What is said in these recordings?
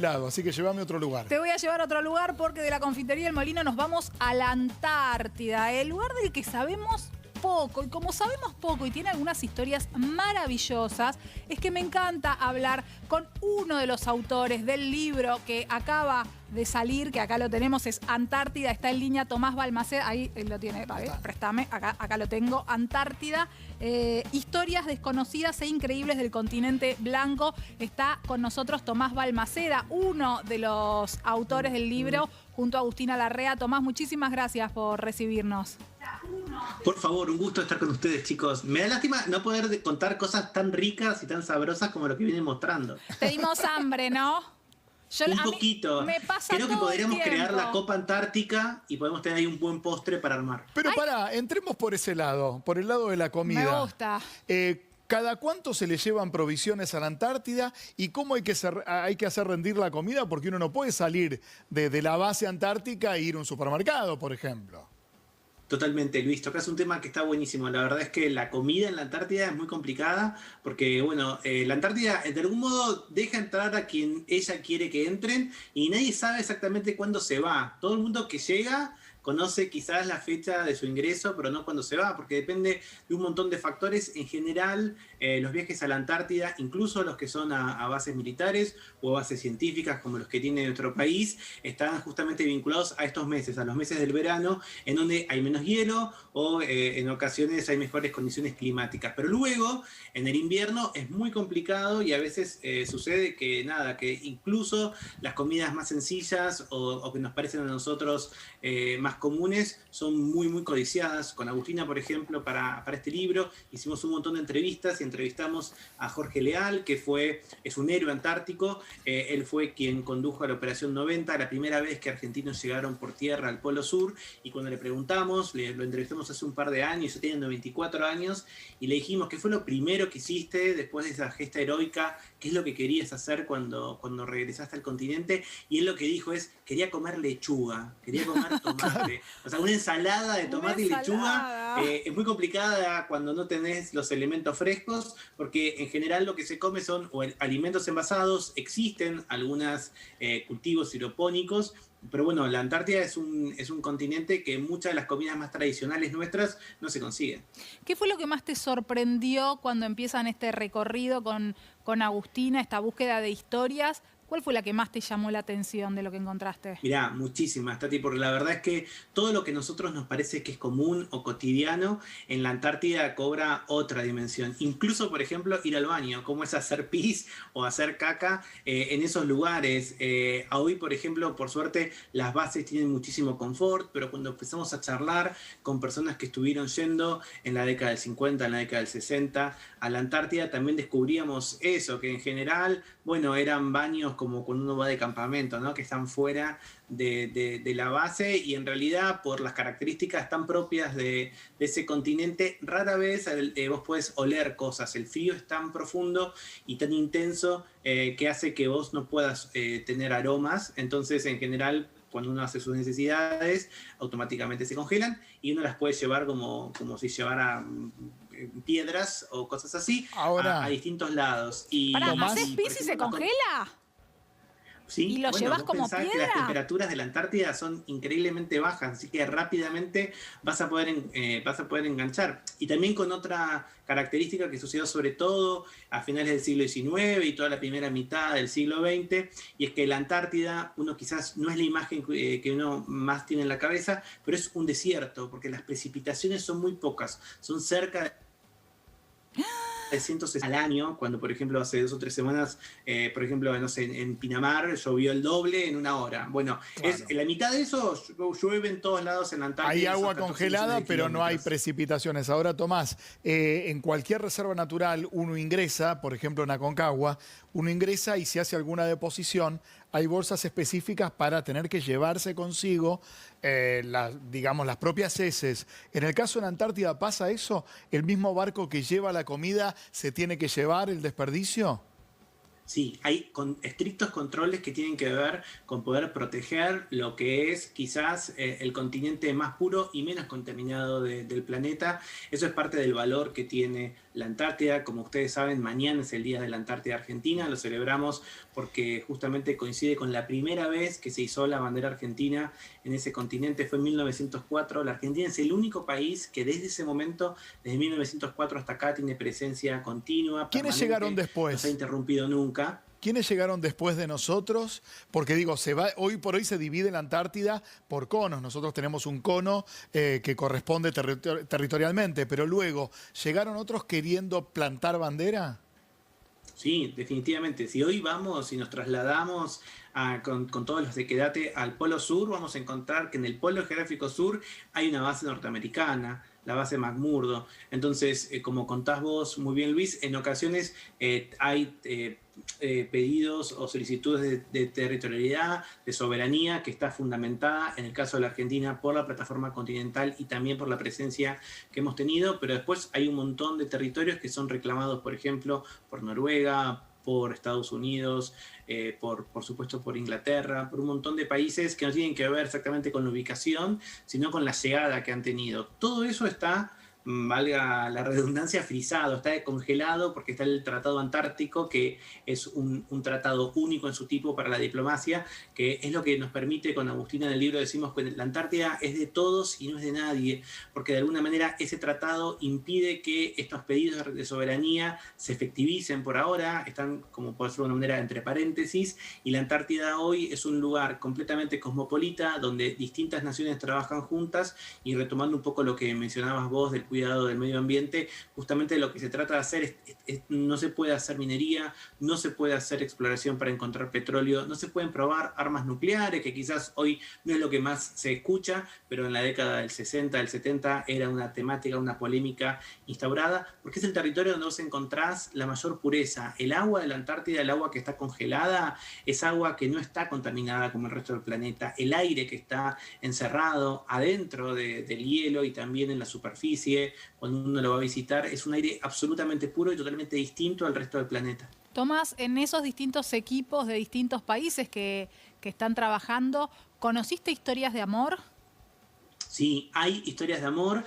Así que llévame a otro lugar. Te voy a llevar a otro lugar porque de la Confitería El Molino nos vamos a la Antártida, el lugar del que sabemos poco. Y como sabemos poco y tiene algunas historias maravillosas, es que me encanta hablar con uno de los autores del libro que acaba de salir, que acá lo tenemos, es Antártida, está en línea Tomás Balmaceda, ahí lo tiene, préstame, acá lo tengo, Antártida, historias desconocidas e increíbles del continente blanco. Está con nosotros Tomás Balmaceda, uno de los autores del libro, junto a Agustina Larrea. Tomás, muchísimas gracias por recibirnos. Por favor, un gusto estar con ustedes, chicos. Me da lástima no poder contar cosas tan ricas y tan sabrosas como lo que vienen mostrando. Te dimos hambre, ¿no? Un poquito. Me pasa Creo que todo podríamos el crear tiempo. la Copa Antártica y podemos tener ahí un buen postre para armar. Pero pará, entremos por ese lado, por el lado de la comida. Me gusta. ¿Cada cuánto se le llevan provisiones a la Antártida y cómo hay que hacer rendir la comida? Porque uno no puede salir de la base antártica e ir a un supermercado, por ejemplo. Totalmente, Luis. Tocas un tema que está buenísimo. La verdad es que la comida en la Antártida es muy complicada porque, bueno, la Antártida de algún modo deja entrar a quien ella quiere que entren y nadie sabe exactamente cuándo se va. Todo el mundo que llega conoce quizás la fecha de su ingreso, pero no cuándo se va, porque depende de un montón de factores. En general, los viajes a la Antártida, incluso los que son a bases militares o a bases científicas como los que tiene nuestro país, están justamente vinculados a estos meses, a los meses del verano, en donde hay menos hielo o en ocasiones hay mejores condiciones climáticas. Pero luego, en el invierno, es muy complicado y a veces sucede que que incluso las comidas más sencillas o que nos parecen a nosotros más comunes son muy codiciadas. Con Agustina, por ejemplo, para este libro hicimos un montón de entrevistas y entrevistamos a Jorge Leal, que es un héroe antártico. Él fue quien condujo a la Operación 90, la primera vez que argentinos llegaron por tierra al Polo Sur, y cuando le preguntamos, lo entrevistamos hace un par de años, yo tenía 94 años, y le dijimos qué fue lo primero que hiciste después de esa gesta heroica, qué es lo que querías hacer cuando regresaste al continente, y él lo que dijo es, quería comer lechuga, quería comer tomate. O sea, una ensalada de tomate y lechuga es muy complicada cuando no tenés los elementos frescos, porque en general lo que se come son alimentos envasados. Existen algunos cultivos hidropónicos, pero bueno, la Antártida es un continente que muchas de las comidas más tradicionales nuestras no se consiguen. ¿Qué fue lo que más te sorprendió cuando empiezan este recorrido con Agustina, esta búsqueda de historias? ¿Cuál fue la que más te llamó la atención de lo que encontraste? Mirá, muchísimas, Tati, porque la verdad es que todo lo que a nosotros nos parece que es común o cotidiano, en la Antártida cobra otra dimensión. Incluso, por ejemplo, ir al baño, como es hacer pis o hacer caca en esos lugares. Hoy, por ejemplo, por suerte, las bases tienen muchísimo confort, pero cuando empezamos a charlar con personas que estuvieron yendo en la década del 50, en la década del 60, a la Antártida, también descubríamos eso, que en general, bueno, eran baños como cuando uno va de campamento, ¿no? Que están fuera de la base y en realidad por las características tan propias de ese continente, rara vez vos podés oler cosas. El frío es tan profundo y tan intenso que hace que vos no puedas tener aromas. Entonces, en general, cuando uno hace sus necesidades, automáticamente se congelan y uno las puede llevar como si llevara piedras o cosas así a distintos lados. ¿Para hacer pis y se congela? Sí, ¿Y lo llevas como piedra? Que las temperaturas de la Antártida son increíblemente bajas, así que rápidamente vas a poder enganchar. Y también con otra característica que sucedió sobre todo a finales del siglo XIX y toda la primera mitad del siglo XX, y es que la Antártida, uno quizás no es la imagen que uno más tiene en la cabeza, pero es un desierto, porque las precipitaciones son muy pocas, son cerca de 300 al año, cuando por ejemplo hace 2 o 3 semanas, por ejemplo, no sé, en Pinamar llovió el doble en 1 hora. Bueno, claro. La mitad de eso llueve en todos lados en la Antártida. Hay agua congelada, pero no hay precipitaciones. Ahora, Tomás, en cualquier reserva natural uno ingresa, por ejemplo en Aconcagua, uno ingresa y se hace alguna deposición. Hay bolsas específicas para tener que llevarse consigo, digamos, las propias heces. En el caso de la Antártida, ¿pasa eso? ¿El mismo barco que lleva la comida se tiene que llevar el desperdicio? Sí, hay estrictos controles que tienen que ver con poder proteger lo que es quizás el continente más puro y menos contaminado del planeta. Eso es parte del valor que tiene la Antártida. Como ustedes saben, mañana es el Día de la Antártida Argentina, lo celebramos porque justamente coincide con la primera vez que se izó la bandera argentina en ese continente, fue en 1904. La Argentina es el único país que desde ese momento, desde 1904 hasta acá, tiene presencia continua. ¿Quiénes llegaron después? No se ha interrumpido nunca. ¿Quiénes llegaron después de nosotros? Porque digo, hoy por hoy se divide la Antártida por conos. Nosotros tenemos un cono que corresponde territorialmente, pero luego, ¿llegaron otros queriendo plantar bandera? Sí, definitivamente. Si hoy vamos y nos trasladamos con todos los de Quédate al Polo Sur, vamos a encontrar que en el Polo Geográfico Sur hay una base norteamericana, la base McMurdo. Entonces, como contás vos muy bien, Luis, en ocasiones hay pedidos o solicitudes de territorialidad, de soberanía, que está fundamentada, en el caso de la Argentina, por la plataforma continental y también por la presencia que hemos tenido, pero después hay un montón de territorios que son reclamados, por ejemplo, por Noruega, por Estados Unidos, por supuesto por Inglaterra, por un montón de países que no tienen que ver exactamente con la ubicación, sino con la llegada que han tenido. Todo eso está, valga la redundancia, frisado, está congelado porque está el Tratado Antártico, que es un tratado único en su tipo para la diplomacia, que es lo que nos permite, con Agustina en el libro decimos que la Antártida es de todos y no es de nadie, porque de alguna manera ese tratado impide que estos pedidos de soberanía se efectivicen por ahora, están, como puede ser de una manera, entre paréntesis, y la Antártida hoy es un lugar completamente cosmopolita, donde distintas naciones trabajan juntas, y retomando un poco lo que mencionabas vos del cuidado del medio ambiente, justamente lo que se trata de hacer no se puede hacer minería, no se puede hacer exploración para encontrar petróleo, no se pueden probar armas nucleares, que quizás hoy no es lo que más se escucha, pero en la década del 60, del 70 era una temática, una polémica instaurada, porque es el territorio donde vos encontrás la mayor pureza. El agua de la Antártida, el agua que está congelada, es agua que no está contaminada como el resto del planeta. El aire que está encerrado adentro del hielo y también en la superficie, cuando uno lo va a visitar, es un aire absolutamente puro y totalmente distinto al resto del planeta. Tomás, en esos distintos equipos de distintos países que están trabajando, ¿conociste historias de amor? Sí, hay historias de amor.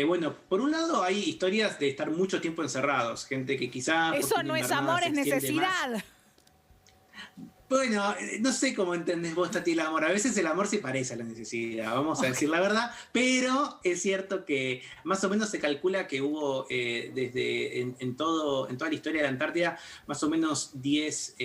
Bueno, por un lado hay historias de estar mucho tiempo encerrados, gente que quizá... Eso no es amor, es necesidad. Más. Bueno, no sé cómo entendés vos, Tati, el amor. A veces el amor se parece a la necesidad, vamos a decir la verdad, pero es cierto que más o menos se calcula que hubo en toda la historia de la Antártida más o menos 10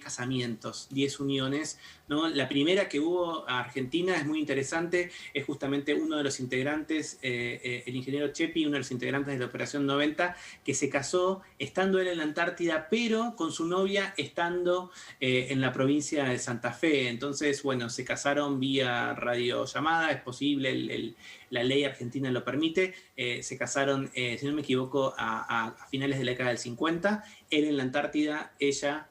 casamientos, 10 uniones, ¿no? La primera que hubo a Argentina es muy interesante, es justamente uno de los integrantes, el ingeniero Chepi, uno de los integrantes de la Operación 90, que se casó estando él en la Antártida, pero con su novia estando en la provincia de Santa Fe. Entonces, bueno, se casaron vía radiollamada, es posible, la ley argentina lo permite. Se casaron, si no me equivoco, a finales de la década del 50. Él en la Antártida, ella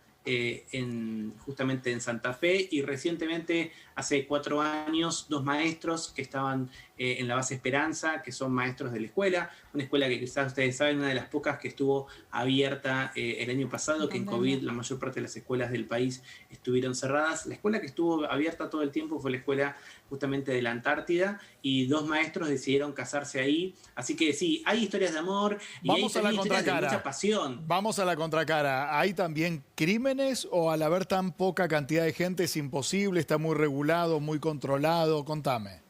justamente en Santa Fe, y recientemente, hace 4 años, 2 maestros que estaban en la base Esperanza, que son maestros de la escuela, una escuela que quizás ustedes saben, una de las pocas que estuvo abierta el año pasado, que en COVID la mayor parte de las escuelas del país estuvieron cerradas. La escuela que estuvo abierta todo el tiempo fue la escuela justamente de la Antártida, y 2 maestros decidieron casarse ahí. Así que sí, hay historias de amor y Vamos hay a la historias de contracara. mucha pasión. Vamos a la contracara. ¿Hay también crímenes o al haber tan poca cantidad de gente es imposible, está muy regulado, muy controlado? Contame.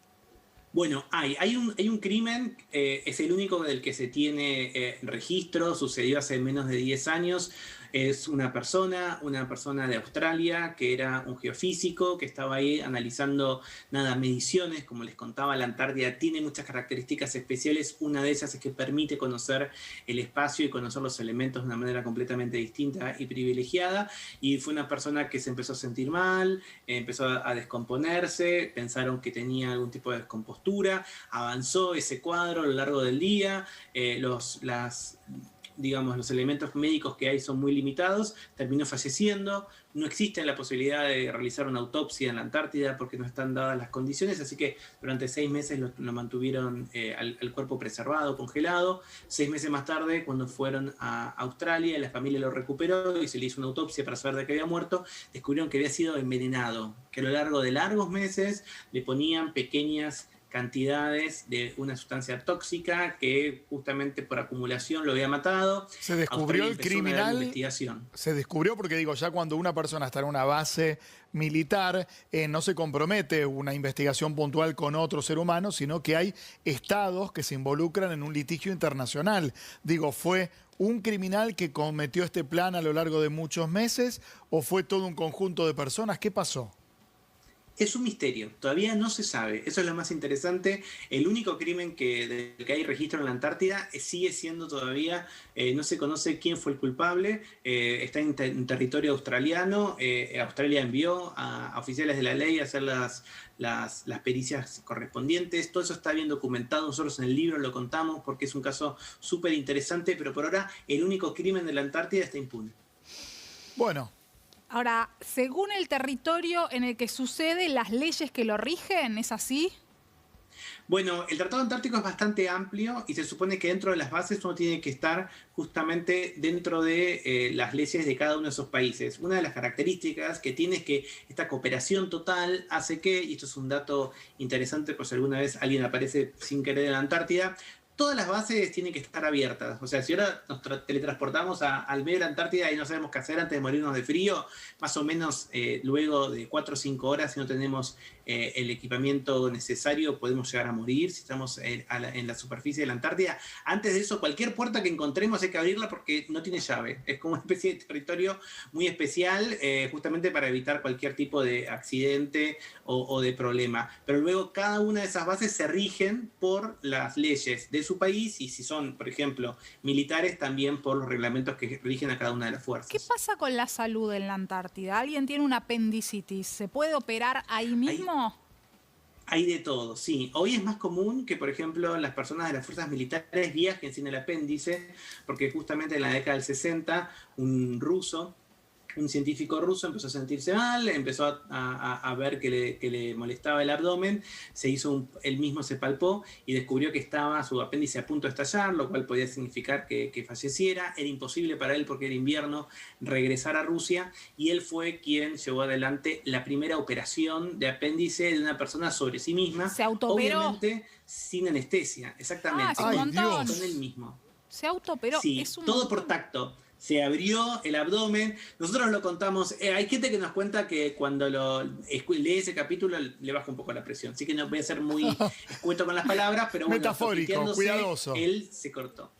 Bueno, hay un crimen, es el único del que se tiene registro, sucedió hace menos de 10 años. Es una persona de Australia, que era un geofísico, que estaba ahí analizando mediciones. Como les contaba, la Antártida tiene muchas características especiales. Una de ellas es que permite conocer el espacio y conocer los elementos de una manera completamente distinta y privilegiada. Y fue una persona que se empezó a sentir mal, empezó a descomponerse, pensaron que tenía algún tipo de descompostura, avanzó ese cuadro a lo largo del día, los elementos médicos que hay son muy limitados, terminó falleciendo. No existe la posibilidad de realizar una autopsia en la Antártida porque no están dadas las condiciones, así que durante 6 meses lo mantuvieron al cuerpo preservado, congelado. 6 meses más tarde, cuando fueron a Australia, la familia lo recuperó y se le hizo una autopsia para saber de qué había muerto. Descubrieron que había sido envenenado, que a lo largo de largos meses le ponían pequeñas cantidades de una sustancia tóxica que justamente por acumulación lo había matado. Se descubrió el criminal. Investigación. Se descubrió porque digo, ya cuando una persona está en una base militar, no se compromete una investigación puntual con otro ser humano, sino que hay estados que se involucran en un litigio internacional. Digo, ¿fue un criminal que cometió este plan a lo largo de muchos meses o fue todo un conjunto de personas? ¿Qué pasó? Es un misterio, todavía no se sabe, eso es lo más interesante. El único crimen del que hay registro en la Antártida sigue siendo todavía, no se conoce quién fue el culpable, está en territorio australiano. Australia envió a oficiales de la ley a hacer las pericias correspondientes. Todo eso está bien documentado, nosotros en el libro lo contamos porque es un caso súper interesante, pero por ahora el único crimen de la Antártida está impune. Bueno. Ahora, según el territorio en el que sucede, las leyes que lo rigen, ¿es así? Bueno, el Tratado Antártico es bastante amplio y se supone que dentro de las bases uno tiene que estar justamente dentro de las leyes de cada uno de esos países. Una de las características que tiene es que esta cooperación total hace que, y esto es un dato interesante por si alguna vez alguien aparece sin querer en la Antártida, todas las bases tienen que estar abiertas. O sea, si ahora nos teletransportamos al medio de la Antártida y no sabemos qué hacer antes de morirnos de frío, más o menos luego de 4 o 5 horas, si no tenemos el equipamiento necesario, podemos llegar a morir si estamos en la superficie de la Antártida. Antes de eso, cualquier puerta que encontremos hay que abrirla porque no tiene llave. Es como una especie de territorio muy especial, justamente para evitar cualquier tipo de accidente o de problema. Pero luego cada una de esas bases se rigen por las leyes de su país y si son, por ejemplo, militares, también por los reglamentos que rigen a cada una de las fuerzas. ¿Qué pasa con la salud en la Antártida? ¿Alguien tiene una apendicitis? ¿Se puede operar ahí mismo? Hay de todo, sí. Hoy es más común que, por ejemplo, las personas de las fuerzas militares viajen sin el apéndice, porque justamente en la década del 60, un científico ruso empezó a sentirse mal, empezó a ver que le molestaba el abdomen, él mismo se palpó y descubrió que estaba su apéndice a punto de estallar, lo cual podía significar que falleciera. Era imposible para él, porque era invierno, regresar a Rusia, y él fue quien llevó adelante la primera operación de apéndice de una persona sobre sí misma. ¿Se autooperó? Obviamente sin anestesia, exactamente. Ah, es un montón. Con él mismo. Se autooperó. Sí, es un todo montón. por tacto. Se abrió el abdomen. Nosotros lo contamos. Hay gente que nos cuenta que cuando lee ese capítulo le baja un poco la presión. Así que no voy a ser muy escueto con las palabras, pero bueno, metafórico, cuidadoso. Él se cortó.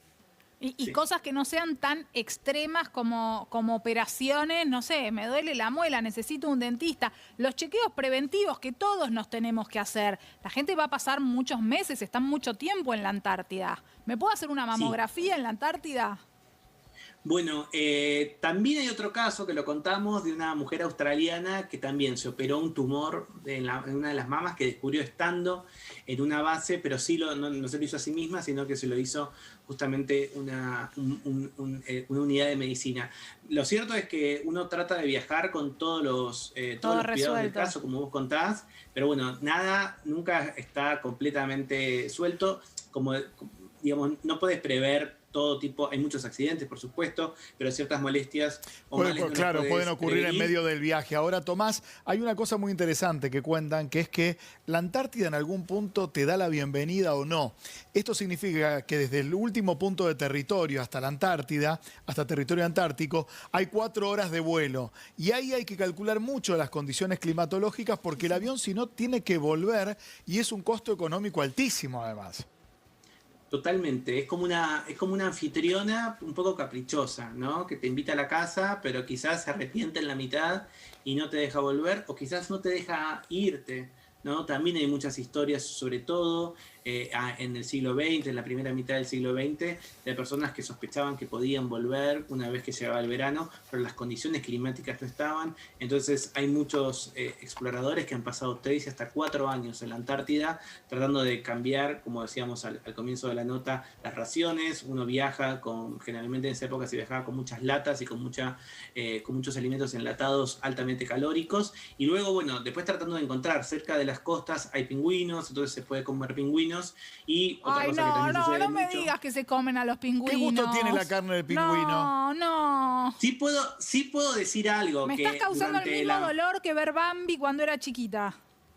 Y Sí. cosas que no sean tan extremas como operaciones, no sé, me duele la muela, necesito un dentista. Los chequeos preventivos que todos nos tenemos que hacer. La gente va a pasar muchos meses, están mucho tiempo en la Antártida. ¿Me puedo hacer una mamografía en la Antártida? Bueno, también hay otro caso que lo contamos de una mujer australiana que también se operó un tumor en una de las mamas que descubrió estando en una base, pero sí no se lo hizo a sí misma, sino que se lo hizo justamente una unidad de medicina. Lo cierto es que uno trata de viajar con todos los cuidados del caso, como vos contás, pero bueno, nada nunca está completamente suelto. Como digamos, no podés prever todo tipo, hay muchos accidentes, por supuesto, pero ciertas molestias o males claro, pueden ocurrir en medio del viaje. Ahora, Tomás, hay una cosa muy interesante que cuentan, que es que la Antártida en algún punto te da la bienvenida o no. Esto significa que desde el último punto de territorio hasta la Antártida, hasta territorio antártico, hay 4 horas de vuelo. Y ahí hay que calcular mucho las condiciones climatológicas, porque el avión, si no, tiene que volver y es un costo económico altísimo, además. Totalmente, es como una anfitriona un poco caprichosa, ¿no? Que te invita a la casa, pero quizás se arrepiente en la mitad y no te deja volver, o quizás no te deja irte, ¿no? También hay muchas historias, sobre todo en el siglo XX, en la primera mitad del siglo XX, de personas que sospechaban que podían volver una vez que llegaba el verano, pero las condiciones climáticas no estaban. Entonces hay muchos exploradores que han pasado 3 y hasta 4 años en la Antártida tratando de cambiar, como decíamos al comienzo de la nota, las raciones. Uno viaja generalmente en esa época se viajaba con muchas latas y con muchos alimentos enlatados altamente calóricos, y luego, bueno, después tratando de encontrar cerca de las costas hay pingüinos, entonces se puede comer pingüinos. Y otra cosa que también sucede no me mucho, digas que se comen a los pingüinos. ¿Qué gusto tiene la carne del pingüino? No. Sí puedo decir algo. Me estás causando el mismo dolor que ver Bambi cuando era chiquita.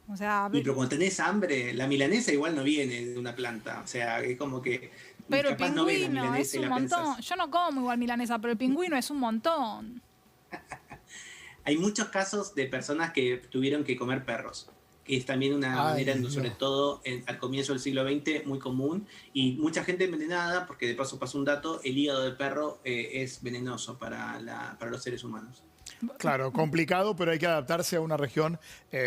O sea, Y pero cuando tenés hambre, la milanesa igual no viene de una planta. O sea, es como que pero el capaz no ves la pingüino es milanesa y un la montón. pensás. Yo no como igual milanesa, pero el pingüino es un montón. Hay muchos casos de personas que tuvieron que comer perros, que es también una Ay, manera, Dios. sobre todo al comienzo del siglo XX, muy común. Y mucha gente envenenada, porque de paso pasó un dato, el hígado de perro es venenoso para los seres humanos. Claro, complicado, pero hay que adaptarse a una región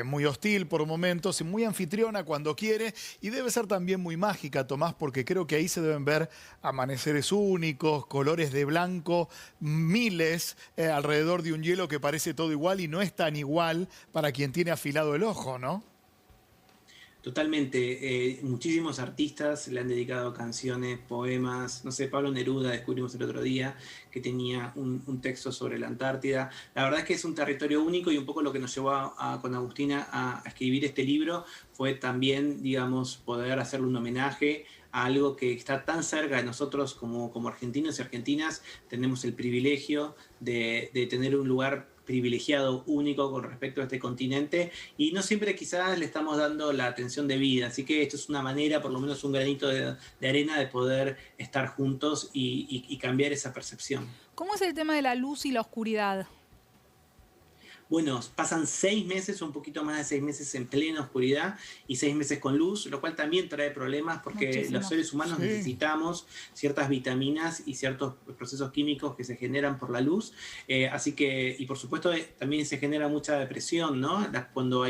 muy hostil por momentos y muy anfitriona cuando quiere. Y debe ser también muy mágica, Tomás, porque creo que ahí se deben ver amaneceres únicos, colores de blanco, miles alrededor de un hielo que parece todo igual y no es tan igual para quien tiene afilado el ojo, ¿no? Totalmente. Muchísimos artistas le han dedicado canciones, poemas. No sé, Pablo Neruda, descubrimos el otro día que tenía un texto sobre la Antártida. La verdad es que es un territorio único y un poco lo que nos llevó con Agustina a escribir este libro fue también, digamos, poder hacerle un homenaje a algo que está tan cerca de nosotros como argentinos y argentinas. Tenemos el privilegio de tener un lugar privilegiado, único con respecto a este continente y no siempre quizás le estamos dando la atención debida, así que esto es una manera, por lo menos un granito de arena de poder estar juntos y cambiar esa percepción. ¿Cómo es el tema de la luz y la oscuridad? Bueno, pasan 6 meses, un poquito más de 6 meses en plena oscuridad y 6 meses con luz, lo cual también trae problemas porque Muchísimo. los seres humanos Sí. necesitamos ciertas vitaminas y ciertos procesos químicos que se generan por la luz. Así que, y por supuesto, también se genera mucha depresión, ¿no? Cuando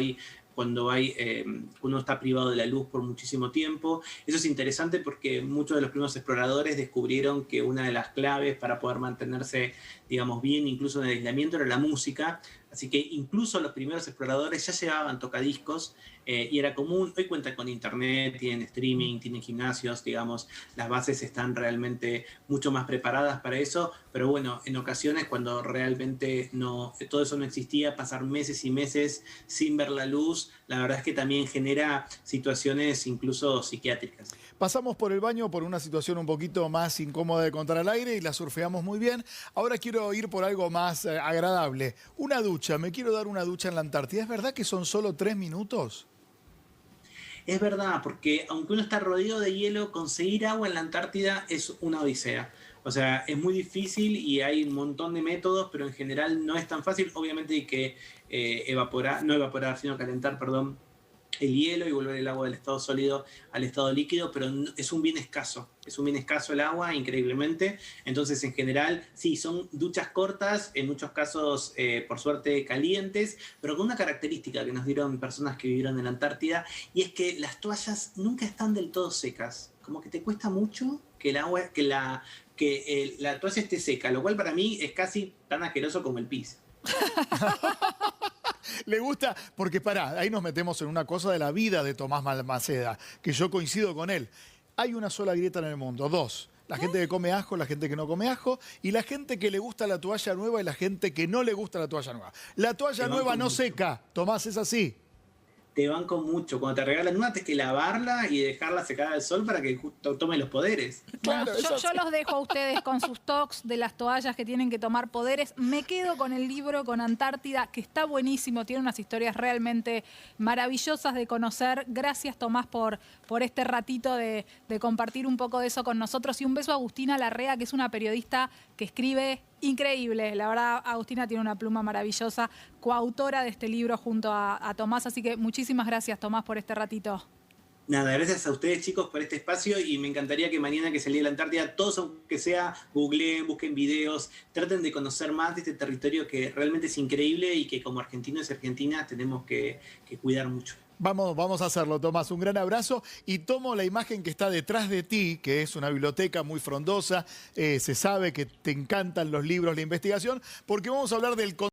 uno está privado de la luz por muchísimo tiempo. Eso es interesante porque muchos de los primeros exploradores descubrieron que una de las claves para poder mantenerse, digamos, bien, incluso en el aislamiento, era la música. Así que incluso los primeros exploradores ya llevaban tocadiscos y era común. Hoy cuentan con internet, tienen streaming, tienen gimnasios, digamos, las bases están realmente mucho más preparadas para eso, pero bueno, en ocasiones cuando realmente todo eso no existía, pasar meses y meses sin ver la luz, la verdad es que también genera situaciones incluso psiquiátricas. Pasamos por el baño por una situación un poquito más incómoda de contar al aire y la surfeamos muy bien. Ahora quiero ir por algo más agradable. Una ducha, me quiero dar una ducha en la Antártida. ¿Es verdad que son solo 3 minutos? Es verdad, porque aunque uno está rodeado de hielo, conseguir agua en la Antártida es una odisea. O sea, es muy difícil y hay un montón de métodos, pero en general no es tan fácil. Obviamente hay que calentar, perdón, el hielo y volver el agua del estado sólido al estado líquido, pero es un bien escaso el agua, increíblemente. Entonces, en general, sí, son duchas cortas, en muchos casos, por suerte, calientes, pero con una característica que nos dieron personas que vivieron en la Antártida, y es que las toallas nunca están del todo secas. Como que te cuesta mucho que la toalla esté seca, lo cual para mí es casi tan asqueroso como el pis. Le gusta, porque pará, ahí nos metemos en una cosa de la vida de Tomás Balmaceda, que yo coincido con él. Hay una sola grieta en el mundo, dos. La gente que come ajo, la gente que no come ajo, y la gente que le gusta la toalla nueva y la gente que no le gusta la toalla nueva. La toalla nueva no seca, Tomás, es así. Te banco mucho. Cuando te regalan una, tienes que lavarla y dejarla secada al sol para que justo tome los poderes. Bueno, Claro, es yo los dejo a ustedes con sus talks de las toallas que tienen que tomar poderes. Me quedo con el libro, con Antártida, que está buenísimo, tiene unas historias realmente maravillosas de conocer. Gracias, Tomás, por este ratito de compartir un poco de eso con nosotros. Y un beso a Agustina Larrea, que es una periodista que escribe increíble. La verdad, Agustina tiene una pluma maravillosa, coautora de este libro junto a Tomás. Así que muchísimas gracias, Tomás, por este ratito. Nada, gracias a ustedes, chicos, por este espacio y me encantaría que mañana que se lea la Antártida, todos, aunque sea, googleen, busquen videos, traten de conocer más de este territorio que realmente es increíble y que como argentinos y argentinas tenemos que cuidar mucho. Vamos a hacerlo, Tomás. Un gran abrazo. Y tomo la imagen que está detrás de ti, que es una biblioteca muy frondosa. Se sabe que te encantan los libros, la investigación, porque vamos a hablar del